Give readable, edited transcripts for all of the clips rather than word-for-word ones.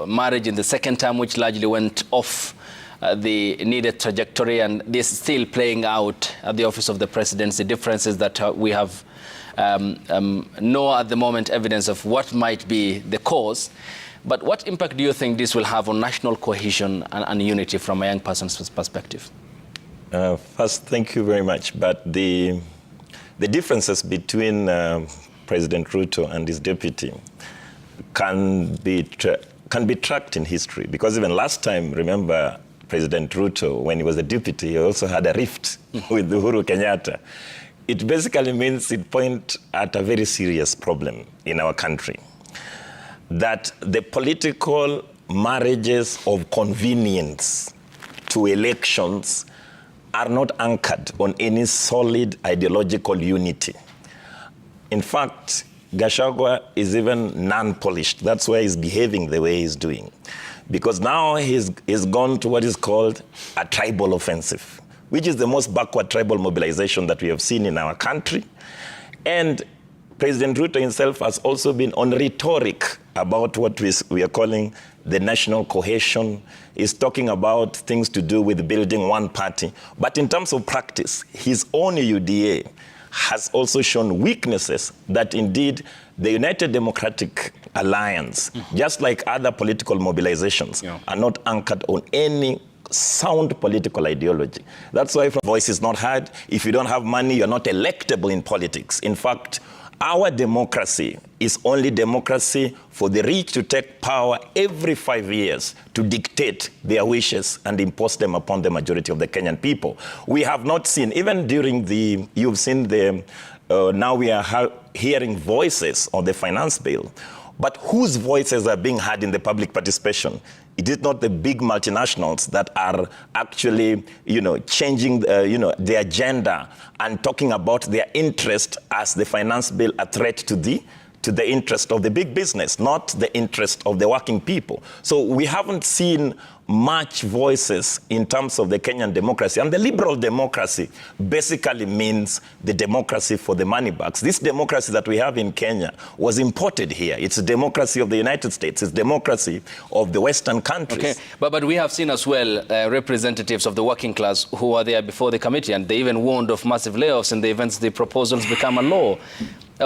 marriage in the second term, which largely went off the needed trajectory, and this is still playing out at the office of the presidency. Differences that we have no at the moment evidence of what might be the cause. But what impact do you think this will have on national cohesion and unity from a young person's perspective? First, thank you very much. But the differences between President Ruto and his deputy can be tracked in history. Because even last time, remember, President Ruto, when he was the deputy, he also had a rift with Uhuru Kenyatta. It basically means it points at a very serious problem in our country, that the political marriages of convenience to elections are not anchored on any solid ideological unity. In fact, Gachagua is even non-polished. That's why he's behaving the way he's doing. Because now he's gone to what is called a tribal offensive, which is the most backward tribal mobilization that we have seen in our country. And President Ruto himself has also been on rhetoric about what we are calling the national cohesion. He's talking about things to do with building one party. But in terms of practice, his own UDA has also shown weaknesses that indeed the United Democratic Alliance, just like other political mobilizations, are not anchored on any sound political ideology. That's why voice is not heard. If you don't have money, you're not electable in politics. In fact, our democracy is only democracy for the rich to take power every 5 years to dictate their wishes and impose them upon the majority of the Kenyan people. We have not seen, even during you've seen now we are hearing voices on the finance bill, but whose voices are being heard in the public participation? It is not the big multinationals that are actually, changing, the agenda and talking about their interest as the finance bill a threat to the interest of the big business, not the interest of the working people. So we haven't seen much voices in terms of the Kenyan democracy. And the liberal democracy basically means the democracy for the money bags. This democracy that we have in Kenya was imported here. It's a democracy of the United States. It's democracy of the Western countries. Okay, but we have seen as well representatives of the working class who were there before the committee, and they even warned of massive layoffs in the event the proposals become a law.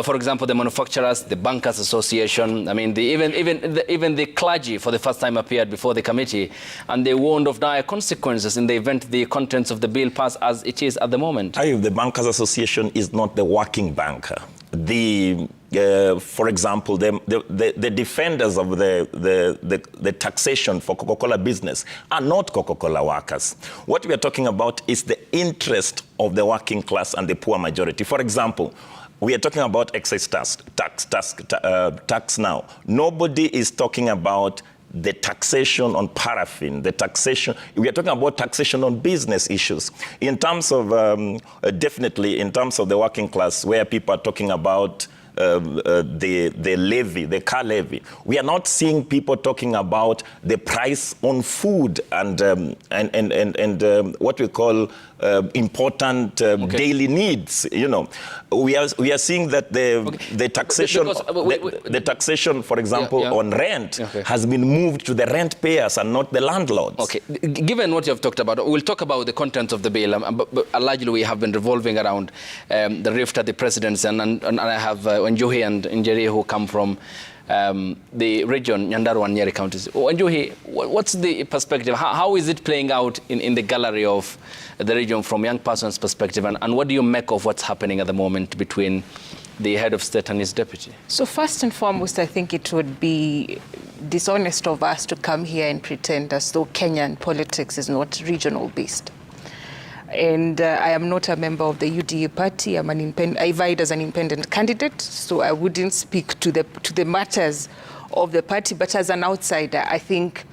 For example, the manufacturers, the bankers association, I mean, even the clergy for the first time appeared before the committee, and they warned of dire consequences in the event the contents of the bill pass as it is at the moment. The bankers association is not the working banker. For example, the defenders of the taxation for Coca-Cola business are not Coca-Cola workers. What we are talking about is the interest of the working class and the poor majority. For example, we are talking about excess tax now. Nobody is talking about the taxation on paraffin, the taxation. We are talking about taxation on business issues. In terms of, definitely in terms of the working class, where people are talking about the levy, the car levy. We are not seeing people talking about the price on food and what we call important daily needs. We are seeing that the taxation, the taxation, for example, on rent has been moved to the rent payers and not the landlords. Okay, given what you have talked about, we'll talk about the content of the bill. But largely, we have been revolving around the rift at the presidency, and I have Wanjuhi and Njeri who come from the region, Nyandarua and Nyeri counties. Wanjuhi, what's the perspective? How is it playing out in the gallery of the region from young person's perspective? And what do you make of what's happening at the moment between the head of state and his deputy? So first and foremost, I think it would be dishonest of us to come here and pretend as though Kenyan politics is not regional based. And I am not a member of the UDA party. I vied as an independent candidate, so I wouldn't speak to the matters of the party. But as an outsider, I think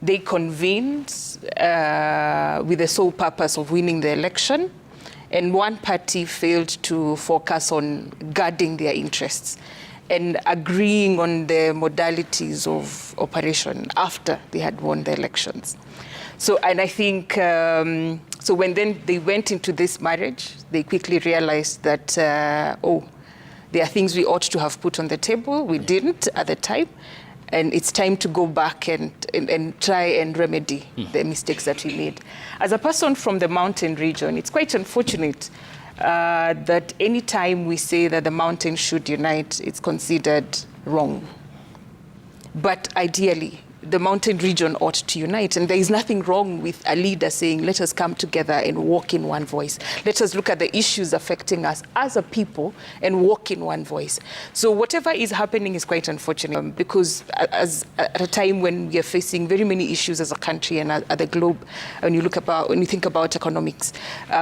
they convened with the sole purpose of winning the election, and one party failed to focus on guarding their interests and agreeing on the modalities of operation after they had won the elections. So, and I think, so when then they went into this marriage, they quickly realized that, there are things we ought to have put on the table. We didn't at the time. And it's time to go back and try and remedy the mistakes that we made. As a person from the mountain region, it's quite unfortunate that any time we say that the mountain should unite, it's considered wrong. But ideally, the mountain region ought to unite. And there is nothing wrong with a leader saying, let us come together and walk in one voice. Let us look at the issues affecting us as a people and walk in one voice. So whatever is happening is quite unfortunate because at a time when we are facing very many issues as a country and at the globe, when you think about economics,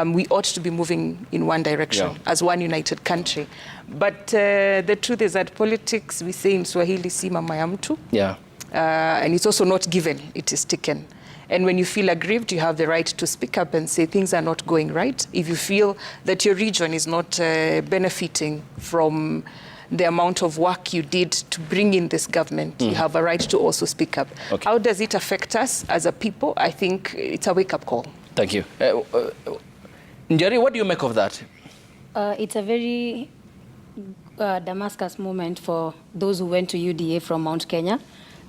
we ought to be moving in one direction as one united country. But the truth is that politics, we say in Swahili, si mama ya mtu. Yeah. And it's also not given, it is taken. And when you feel aggrieved, you have the right to speak up and say things are not going right. If you feel that your region is not benefiting from the amount of work you did to bring in this government, you have a right to also speak up. Okay. How does it affect us as a people? I think it's a wake-up call. Thank you. Njeri, what do you make of that? It's a very Damascus moment for those who went to UDA from Mount Kenya.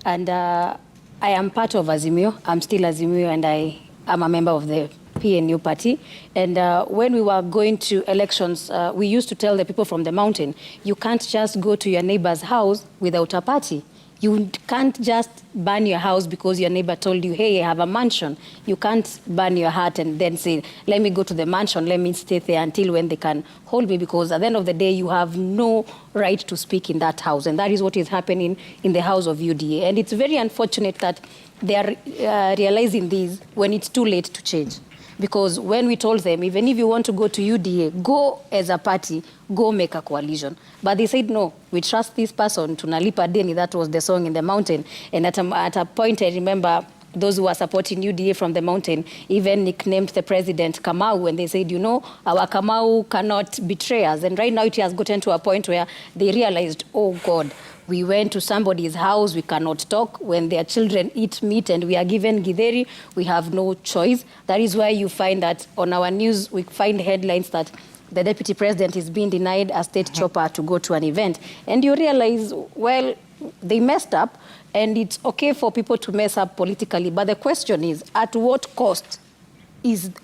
And I am part of Azimio. I'm still Azimio, and I am a member of the PNU party. And when we were going to elections, we used to tell the people from the mountain, you can't just go to your neighbor's house without a party. You can't just burn your house because your neighbor told you, hey, I have a mansion. You can't burn your heart and then say, let me go to the mansion, let me stay there until when they can hold me, because at the end of the day, you have no right to speak in that house. And that is what is happening in the house of UDA. And it's very unfortunate that they are realizing this when it's too late to change. Because when we told them, even if you want to go to UDA, go as a party, go make a coalition. But they said, no, we trust this person, tunalipa deni. That was the song in the mountain. And at a point, I remember those who were supporting UDA from the mountain even nicknamed the president Kamau, and they said, you know, our Kamau cannot betray us. And right now it has gotten to a point where they realized, oh God, we went to somebody's house, we cannot talk. When their children eat meat and we are given githeri, we have no choice. That is why you find that on our news, we find headlines that the deputy president is being denied a state chopper to go to an event. And you realize, well, they messed up, and it's okay for people to mess up politically. But the question is, at what cost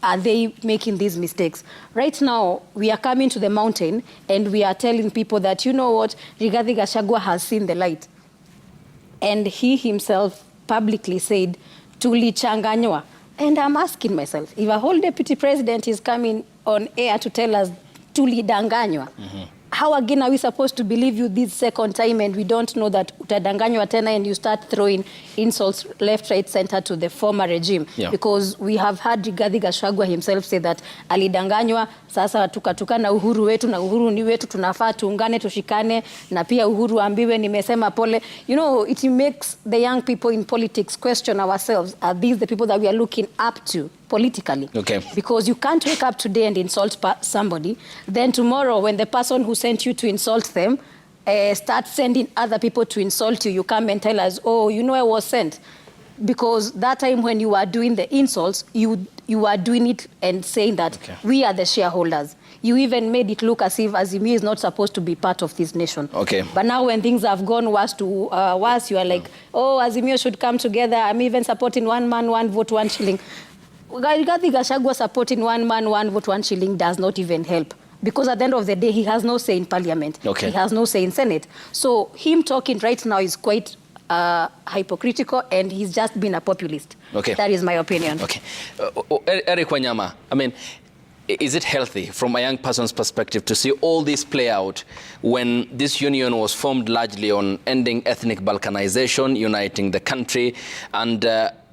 are they making these mistakes? Right now, we are coming to the mountain and we are telling people that, you know what, Rigathi Gachagua has seen the light. And he himself publicly said, tulichanganywa. And I'm asking myself, if a whole deputy president is coming on air to tell us tulidanganywa, how again are we supposed to believe you this second time, and we don't know that utadanganywa tena, and you start throwing insults left, right, center to the former regime? Yeah. Because we have had Rigathi Gachagua himself say that alidanganywa, sasa tukatukana uhuru wetu, na uhuru ni wetu, tunafaa tuungane, tushikane, na pia uhuru ambiwe nimesema pole. You know, it makes the young people in politics question ourselves. Are these the people that we are looking up to politically? Okay. Because you can't wake up today and insult somebody, then tomorrow when the person who sent you to insult them starts sending other people to insult you, you come and tell us, oh, you know, I was sent. Because that time when you are doing the insults, you are doing it and saying that we are the shareholders. You even made it look as if Azimio is not supposed to be part of this nation. Okay. But now when things have gone worse to worse, you are like, oh, Azimio should come together. I'm even supporting one man, one vote, 1 shilling. Rigathi Gachagua supporting one man, one vote, 1 shilling does not even help. Because at the end of the day, he has no say in parliament. Okay. He has no say in Senate. So him talking right now is quite hypocritical, and he's just been a populist. Okay. That is my opinion. Okay. Eric Wanyama, I mean, is it healthy from a young person's perspective to see all this play out when this union was formed largely on ending ethnic balkanization, uniting the country, and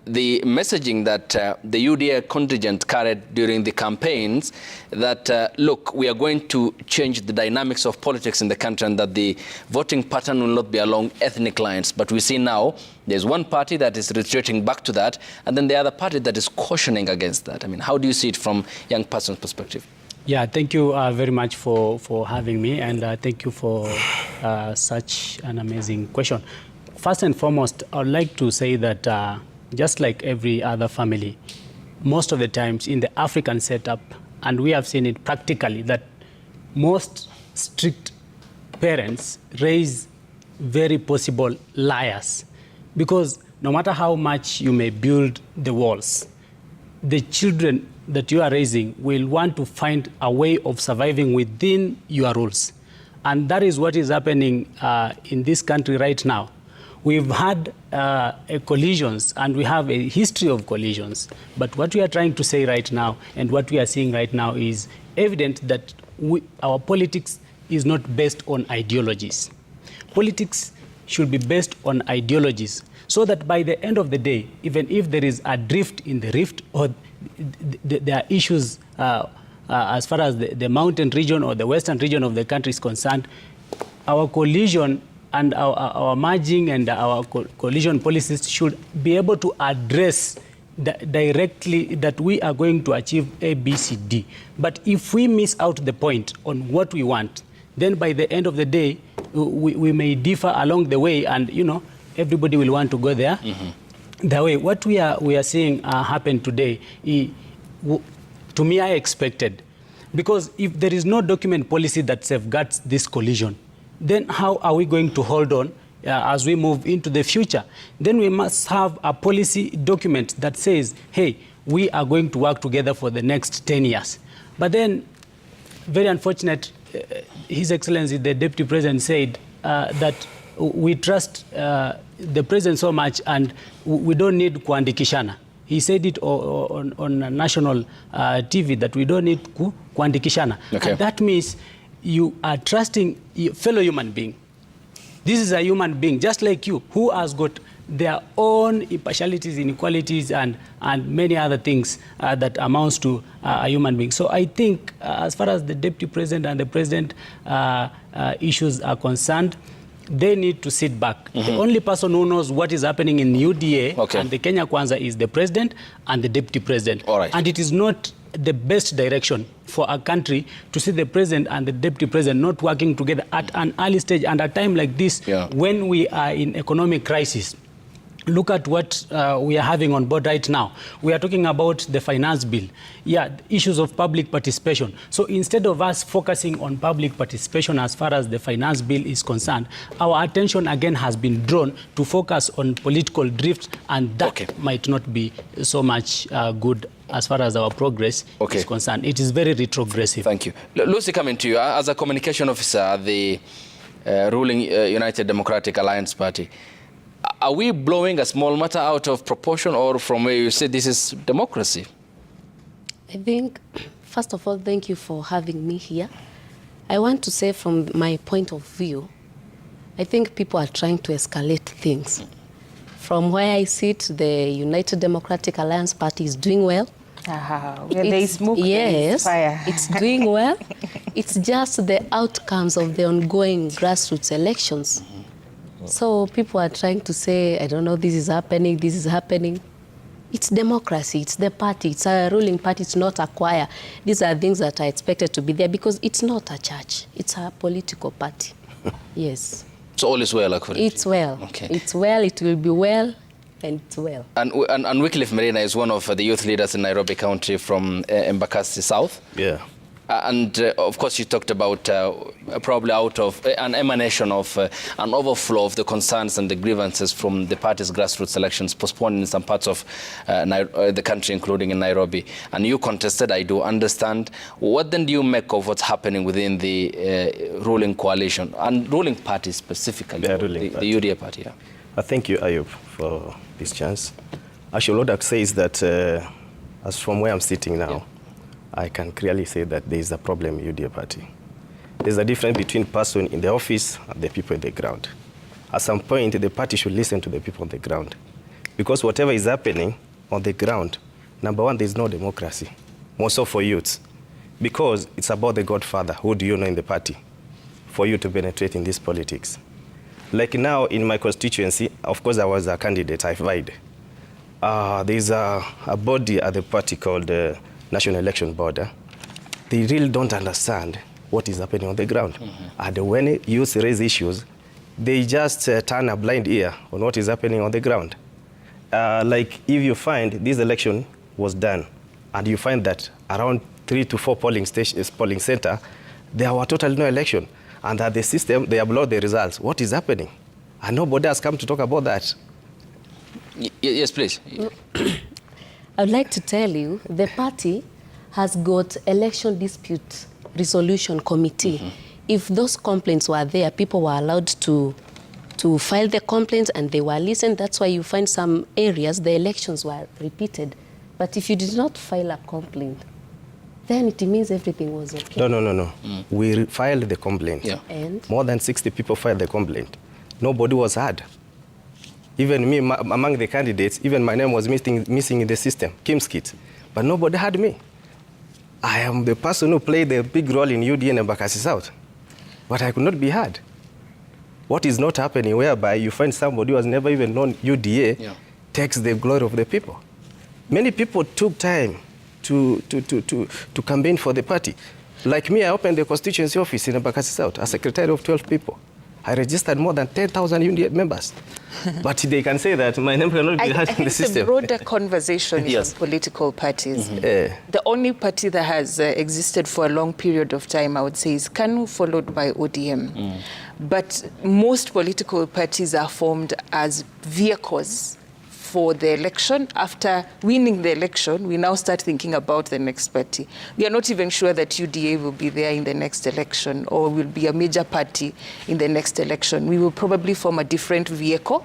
the messaging that the UDA contingent carried during the campaigns that, look, we are going to change the dynamics of politics in the country, and that the voting pattern will not be along ethnic lines. But we see now there's one party that is retreating back to that, and then the other party that is cautioning against that. I mean, how do you see it from a young person's perspective? Yeah, thank you very much for having me, and thank you for such an amazing question. First and foremost, I would like to say that just like every other family, most of the times in the African setup, and we have seen it practically, that most strict parents raise very possible liars. Because no matter how much you may build the walls, the children that you are raising will want to find a way of surviving within your rules. And that is what is happening in this country right now. We've had collisions, and we have a history of collisions. But what we are trying to say right now, and what we are seeing right now, is evident that our politics is not based on ideologies. Politics should be based on ideologies, so that by the end of the day, even if there is a drift in the rift, or there are issues as far as the mountain region or the western region of the country is concerned, our coalition and our merging and our coalition policies should be able to address directly that we are going to achieve A, B, C, D. But if we miss out the point on what we want, then by the end of the day, we may differ along the way, and everybody will want to go there. The way what we are seeing happen today, to me, I expected, because if there is no document policy that safeguards this collision, then how are we going to hold on as we move into the future? Then we must have a policy document that says, hey, we are going to work together for the next 10 years. But then, very unfortunate, His Excellency, the Deputy President, said that we trust the President so much and we don't need kuandikishana. He said it on national TV that we don't need kuandikishana. Okay. And that means you are trusting your fellow human being. This is a human being, just like you, who has got their own impartialities, inequalities, and many other things that amounts to a human being. So I think as far as the Deputy President and the President issues are concerned, they need to sit back. The only person who knows what is happening in UDA and the Kenya Kwanza is the President and the Deputy President. All right. And it is not the best direction for a country to see the President and the Deputy President not working together at an early stage and a time like this when we are in economic crisis. Look at what we are having on board right now. We are talking about the finance bill. Issues of public participation. So instead of us focusing on public participation as far as the finance bill is concerned, our attention again has been drawn to focus on political drift, and that might not be so much good as far as our progress is concerned. It is very retrogressive. Thank you. Lucy, coming to you. As a communication officer at the ruling United Democratic Alliance Party, are we blowing a small matter out of proportion, or from where you say this is democracy? I think, first of all, thank you for having me here. I want to say from my point of view, I think people are trying to escalate things. From where I sit, the United Democratic Alliance Party is doing well. Where there is smoke, there is fire. It's doing well. It's just the outcomes of the ongoing grassroots elections. So people are trying to say, I don't know, this is happening, this is happening. It's democracy, it's the party, it's a ruling party, it's not a choir. These are things that are expected to be there because it's not a church, it's a political party. Yes. So all is well, according It's well. Okay. It's well, it will be well, and it's well. And Wycliffe Marina is one of the youth leaders in Nairobi County from Embakasi South. Yeah. Of course, you talked about probably out of an emanation of an overflow of the concerns and the grievances from the party's grassroots elections postponed in some parts of the country, including in Nairobi. And you contested, I do understand. What then do you make of what's happening within the ruling coalition and ruling party specifically, the UDA party? Thank you, Ayub, for this chance. Actually, what I say is that as from where I'm sitting now, I can clearly say that there is a problem in UDA party. There's a difference between person in the office and the people on the ground. At some point, the party should listen to the people on the ground. Because whatever is happening on the ground, number one, there's no democracy, more so for youths. Because it's about the godfather, who do you know in the party, for you to penetrate in this politics. Like now, in my constituency, of course, I was a candidate, I vied. There's a body at the party called National Election Board. They really don't understand what is happening on the ground. And when youth raise issues, they just turn a blind ear on what is happening on the ground. Like if you find this election was done, and you find that around 3 to 4 polling center, there were totally no election, and that the system, they upload the results. What is happening? And nobody has come to talk about that. Yes, please. I would like to tell you, the party has got election dispute resolution committee. If those complaints were there, people were allowed to file the complaints and they were listened. That's why you find some areas the elections were repeated. But if you did not file a complaint, then it means everything was okay. No. We filed the complaint. Yeah. And More than 60 people filed the complaint. Nobody was heard. Even me, among the candidates, even my name was missing in the system, Kim's kit. But nobody heard me. I am the person who played the big role in UDA and Embakasi South. But I could not be heard. What is not happening whereby you find somebody who has never even known UDA takes the glory of the people. Many people took time to campaign for the party. Like me, I opened the constituency office in Embakasi South as secretary of 12 people. I registered more than 10,000 UDA members. But they can say that my name cannot be heard in the system. The broader conversation is on political parties. The only party that has existed for a long period of time, I would say, is KANU, followed by ODM. But most political parties are formed as vehicles for the election. After winning the election, we now start thinking about the next party. We are not even sure that UDA will be there in the next election or will be a major party in the next election. We will probably form a different vehicle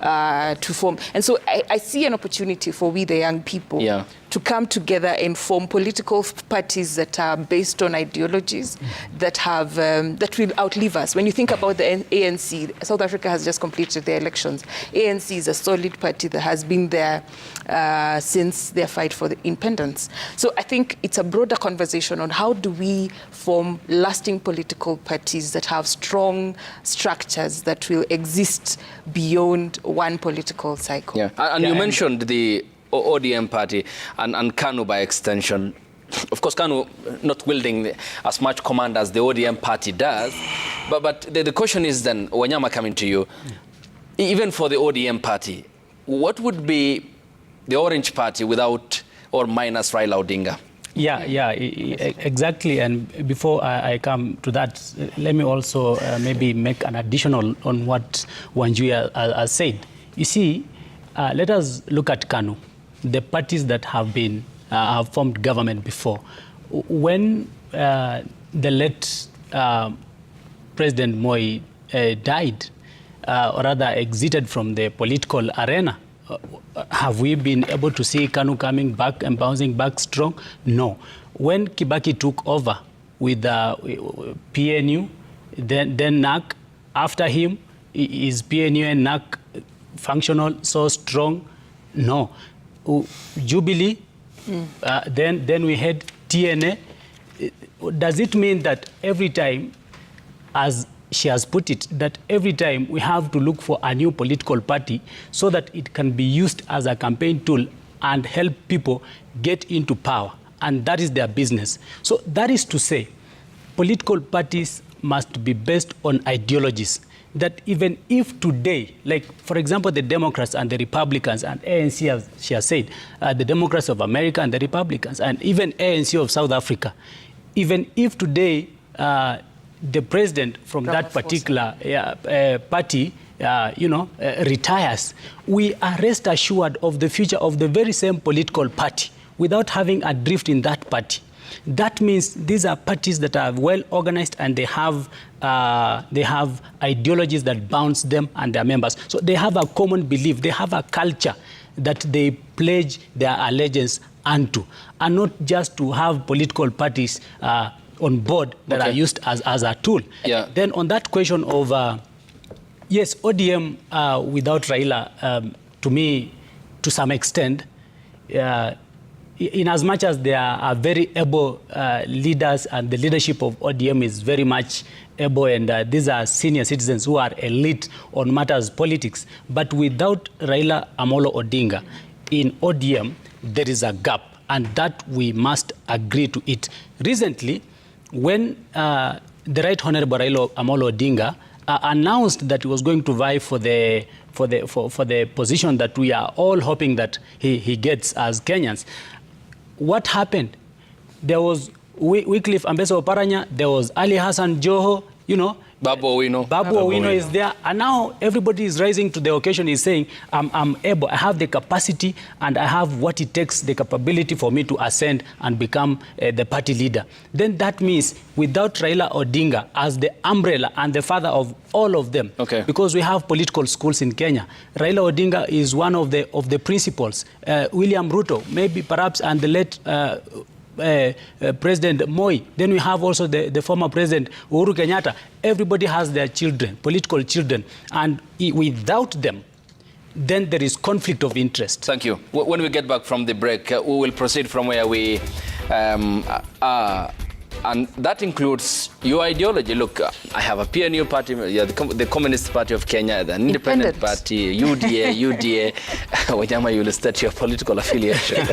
to form. And so I see an opportunity for we, the young people, to come together and form political parties that are based on ideologies that have that will outlive us. When you think about the ANC, South Africa has just completed their elections. ANC is a solid party that has been there since their fight for the independence. So I think it's a broader conversation on how do we form lasting political parties that have strong structures that will exist beyond one political cycle. Yeah, and you mentioned the ODM party and KANU by extension. Of course, KANU not wielding as much command as the ODM party does. But the question is then, Wanyama, coming to you, even for the ODM party, what would be the Orange Party without or minus Raila Odinga? Yeah, exactly. And before I come to that, let me also maybe make an additional on what Wanjui has said. You see, let us look at KANU, the parties that have been have formed government before. When the late President Moi died, or rather exited from the political arena, have we been able to see KANU coming back and bouncing back strong? No. When Kibaki took over with PNU, then NAC, after him, is PNU and NAC functional, so strong? No. Jubilee, then we had TNA. Does it mean that every time, as she has put it, that every time we have to look for a new political party so that it can be used as a campaign tool and help people get into power? And that is their business. So that is to say, political parties must be based on ideologies. That even if today, like for example, the Democrats and the Republicans and ANC, as she has said, the Democrats of America and the Republicans, and even ANC of South Africa, even if today the president from that particular party, retires, we are rest assured of the future of the very same political party without having a drift in that party. That means these are parties that are well organized and they have ideologies that bounce them and their members. So they have a common belief, they have a culture that they pledge their allegiance unto, and not just to have political parties on board that are used as a tool. Yeah. Then on that question of, yes, ODM without Raila, to me, to some extent, in as much as they are very able leaders and the leadership of ODM is very much able, and these are senior citizens who are elite on matters politics. But without Raila Amolo Odinga in ODM, there is a gap, and that we must agree to it. Recently, when the Right Honorable Raila Amolo Odinga announced that he was going to vie for the position that we are all hoping that he gets as Kenyans, what happened? There was Wycliffe Ambesa Oparanya, there was Ali Hassan Joho, Babu Owino. Babu Owino is there, and now everybody is rising to the occasion. Is saying, I'm able, I have the capacity, and I have what it takes, the capability for me to ascend and become the party leader. Then that means without Raila Odinga as the umbrella and the father of all of them, because we have political schools in Kenya, Raila Odinga is one of the principals. William Ruto, maybe perhaps, and the late President Moi. Then we have also the former President Uhuru Kenyatta. Everybody has their children, political children, and without them, then there is conflict of interest. Thank you. When we get back from the break, we will proceed from where we are. And that includes your ideology. Look, I have a PNU party, the Communist Party of Kenya, the Independent Party, UDA. Wanyama, you will state your political affiliation.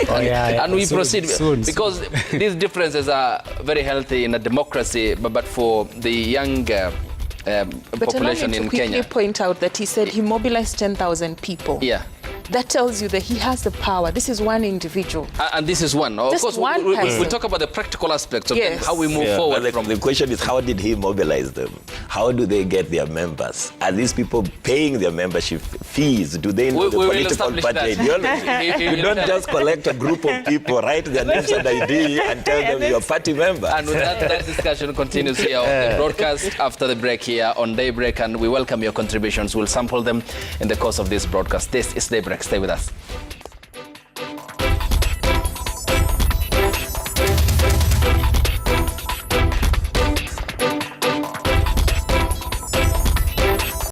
And we proceed. Soon. Because these differences are very healthy in a democracy, but for the young population in Kenya. But allow me to quickly point out that he said he mobilized 10,000 people. Yeah. That tells you that he has the power. This is one individual. And this is one. Of course, we'll talk about the practical aspects of how we move forward. The question is, how did he mobilize them? How do they get their members? Are these people paying their membership fees? Do they know the political party ideology? You don't just collect a group of people, write their names and ID, and tell them you're a party member. And with that discussion continues here on the broadcast after the break here on Daybreak, and we welcome your contributions. We'll sample them in the course of this broadcast. This is Daybreak. Stay with us.